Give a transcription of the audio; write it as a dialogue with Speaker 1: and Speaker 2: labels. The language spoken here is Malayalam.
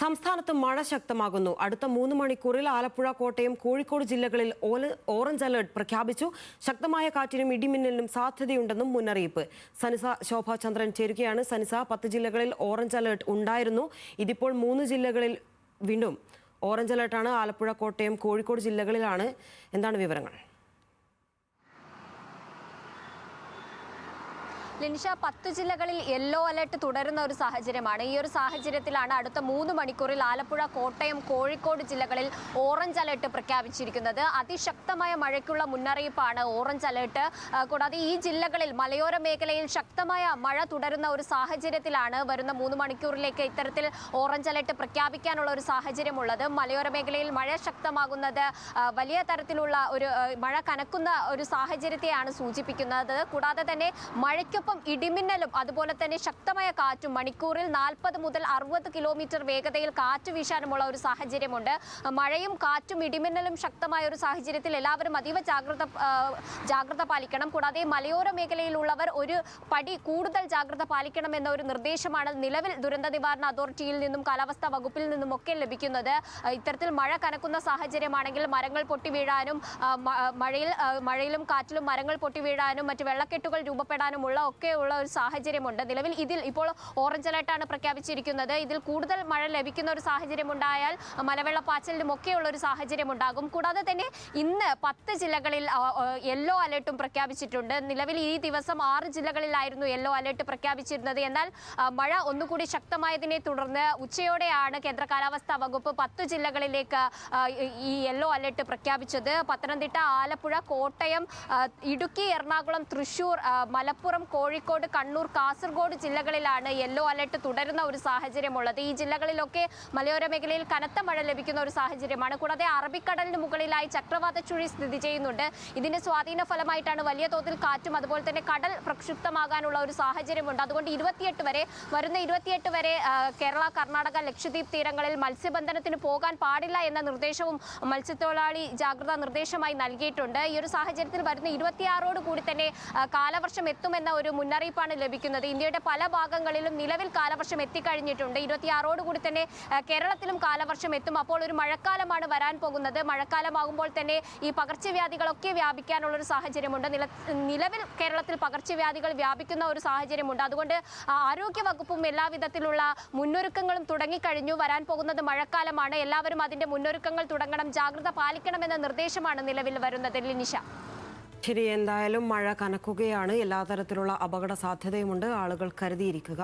Speaker 1: സംസ്ഥാനത്ത് മഴ ശക്തമാകുന്നു. അടുത്ത 3 മണിക്കൂറിൽ ആലപ്പുഴ, കോട്ടയം, കോഴിക്കോട് ജില്ലകളിൽ ഓറഞ്ച് അലർട്ട് പ്രഖ്യാപിച്ചു. ശക്തമായ കാറ്റിനും ഇടിമിന്നലിനും സാധ്യതയുണ്ടെന്നും മുന്നറിയിപ്പ്. സനിസ ശോഭ ചന്ദ്രൻ ചേരുകയാണ്. സനിസ, 10 ജില്ലകളിൽ ഓറഞ്ച് അലർട്ട് ഉണ്ടായിരുന്നു. ഇതിപ്പോൾ 3 ജില്ലകളിൽ വീണ്ടും ഓറഞ്ച് അലർട്ടാണ്. ആലപ്പുഴ, കോട്ടയം, കോഴിക്കോട് ജില്ലകളിലാണ്. എന്താണ് വിവരങ്ങൾ?
Speaker 2: ലിനിഷ, 10 ജില്ലകളിൽ യെല്ലോ അലർട്ട് തുടരുന്ന ഒരു സാഹചര്യമാണ്. ഈ ഒരു സാഹചര്യത്തിലാണ് അടുത്ത 3 മണിക്കൂറിൽ ആലപ്പുഴ, കോട്ടയം, കോഴിക്കോട് ജില്ലകളിൽ ഓറഞ്ച് അലർട്ട് പ്രഖ്യാപിച്ചിരിക്കുന്നത്. അതിശക്തമായ മഴയ്ക്കുള്ള മുന്നറിയിപ്പാണ് ഓറഞ്ച് അലർട്ട്. കൂടാതെ ഈ ജില്ലകളിൽ മലയോര മേഖലയിൽ ശക്തമായ മഴ തുടരുന്ന ഒരു സാഹചര്യത്തിലാണ് വരുന്ന 3 മണിക്കൂറിലേക്ക് ഇത്തരത്തിൽ ഓറഞ്ച് അലർട്ട് പ്രഖ്യാപിക്കാനുള്ള ഒരു സാഹചര്യമുള്ളത്. മലയോര മേഖലയിൽ മഴ ശക്തമാകുന്നത് വലിയ തരത്തിലുള്ള ഒരു മഴ കനക്കുന്ന ഒരു സാഹചര്യത്തെയാണ് സൂചിപ്പിക്കുന്നത്. കൂടാതെ തന്നെ മഴയ്ക്ക് ഇടിമിന്നലും അതുപോലെ തന്നെ ശക്തമായ കാറ്റും, മണിക്കൂറിൽ 40 മുതൽ 60 കിലോമീറ്റർ വേഗതയിൽ കാറ്റ് വീശാനുമുള്ള ഒരു സാഹചര്യമുണ്ട്. മഴയും കാറ്റും ഇടിമിന്നലും ശക്തമായ ഒരു സാഹചര്യത്തിൽ എല്ലാവരും അതീവ ജാഗ്രത പാലിക്കണം. കൂടാതെ മലയോര മേഖലയിലുള്ളവർ ഒരു പടി കൂടുതൽ ജാഗ്രത പാലിക്കണം എന്ന ഒരു നിർദ്ദേശമാണ് നിലവിൽ ദുരന്ത നിവാരണ അതോറിറ്റിയിൽ നിന്നും കാലാവസ്ഥാ വകുപ്പിൽ നിന്നും ഒക്കെ ലഭിക്കുന്നത്. ഇത്തരത്തിൽ മഴ കനക്കുന്ന സാഹചര്യമാണെങ്കിൽ മരങ്ങൾ പൊട്ടി വീഴാനും, മഴയിലും കാറ്റിലും മരങ്ങൾ പൊട്ടി വീഴാനും മറ്റ് വെള്ളക്കെട്ടുകൾ രൂപപ്പെടാനുമുള്ള ഒക്കെയുള്ള ഒരു സാഹചര്യമുണ്ട്. നിലവിൽ ഇതിൽ ഇപ്പോൾ ഓറഞ്ച് അലർട്ടാണ് പ്രഖ്യാപിച്ചിരിക്കുന്നത്. ഇതിൽ കൂടുതൽ മഴ ലഭിക്കുന്ന ഒരു സാഹചര്യം ഉണ്ടായാൽ മലവെള്ളപ്പാച്ചിലിനും ഒക്കെയുള്ള ഒരു സാഹചര്യം ഉണ്ടാകും. കൂടാതെ തന്നെ ഇന്ന് 10 ജില്ലകളിൽ യെല്ലോ അലർട്ടും പ്രഖ്യാപിച്ചിട്ടുണ്ട്. നിലവിൽ ഈ ദിവസം 6 ജില്ലകളിലായിരുന്നു യെല്ലോ അലർട്ട് പ്രഖ്യാപിച്ചിരുന്നത്. എന്നാൽ മഴ ഒന്നുകൂടി ശക്തമായതിനെ തുടർന്ന് ഉച്ചയോടെയാണ് കേന്ദ്ര കാലാവസ്ഥാ വകുപ്പ് 10 ജില്ലകളിലേക്ക് ഈ യെല്ലോ അലർട്ട് പ്രഖ്യാപിച്ചത്. പത്തനംതിട്ട, ആലപ്പുഴ, കോട്ടയം, ഇടുക്കി, എറണാകുളം, തൃശൂർ, മലപ്പുറം, കോഴിക്കോട്, കണ്ണൂർ, കാസർഗോഡ് ജില്ലകളിലാണ് യെല്ലോ അലർട്ട് തുടരുന്ന ഒരു സാഹചര്യമുള്ളത്. ഈ ജില്ലകളിലൊക്കെ മലയോര മേഖലയിൽ കനത്ത മഴ ലഭിക്കുന്ന ഒരു സാഹചര്യമാണ്. കൂടാതെ അറബിക്കടലിന് മുകളിലായി ചക്രവാത ചുഴി സ്ഥിതി ചെയ്യുന്നുണ്ട്. ഇതിന്റെ സ്വാധീന ഫലമായിട്ടാണ് വലിയ തോതിൽ കാറ്റും അതുപോലെ തന്നെ കടൽ പ്രക്ഷുബ്ധമാകാനുള്ള ഒരു സാഹചര്യമുണ്ട്. അതുകൊണ്ട് വരുന്ന 28 വരെ കേരള, കർണാടക, ലക്ഷദ്വീപ് തീരങ്ങളിൽ മത്സ്യബന്ധനത്തിന് പോകാൻ പാടില്ല എന്ന നിർദ്ദേശവും മത്സ്യത്തൊഴിലാളി ജാഗ്രതാ നിർദ്ദേശമായി നൽകിയിട്ടുണ്ട്. ഈ ഒരു സാഹചര്യത്തിൽ വരുന്ന 26 കൂടി തന്നെ കാലവർഷം എത്തുമെന്ന ഒരു മുന്നറിയിപ്പാണ് ലഭിക്കുന്നത്. ഇന്ത്യയുടെ പല ഭാഗങ്ങളിലും നിലവിൽ കാലവർഷം എത്തിക്കഴിഞ്ഞിട്ടുണ്ട്. 26 കൂടി തന്നെ കേരളത്തിലും കാലവർഷം എത്തും. അപ്പോൾ ഒരു മഴക്കാലമാണ് വരാൻ പോകുന്നത്. മഴക്കാലമാകുമ്പോൾ തന്നെ ഈ പകർച്ചവ്യാധികളൊക്കെ വ്യാപിക്കാനുള്ള ഒരു സാഹചര്യമുണ്ട്. നിലവിൽ കേരളത്തിൽ പകർച്ചവ്യാധികൾ വ്യാപിക്കുന്ന ഒരു സാഹചര്യമുണ്ട്. അതുകൊണ്ട് ആരോഗ്യ വകുപ്പും എല്ലാവിധത്തിലുള്ള മുന്നൊരുക്കങ്ങളും തുടങ്ങിക്കഴിഞ്ഞു. വരാൻ പോകുന്നത് മഴക്കാലമാണ്. എല്ലാവരും അതിന്റെ മുന്നൊരുക്കങ്ങൾ തുടങ്ങണം, ജാഗ്രത പാലിക്കണമെന്ന നിർദ്ദേശമാണ് നിലവിൽ വരുന്നത്. ലിനിഷ,
Speaker 1: ശരി, എന്തായാലും മഴ കനക്കുകയാണ്. എല്ലാ തരത്തിലുള്ള അപകട സാധ്യതയുമുണ്ട്. ആളുകൾ കരുതിയിരിക്കുക.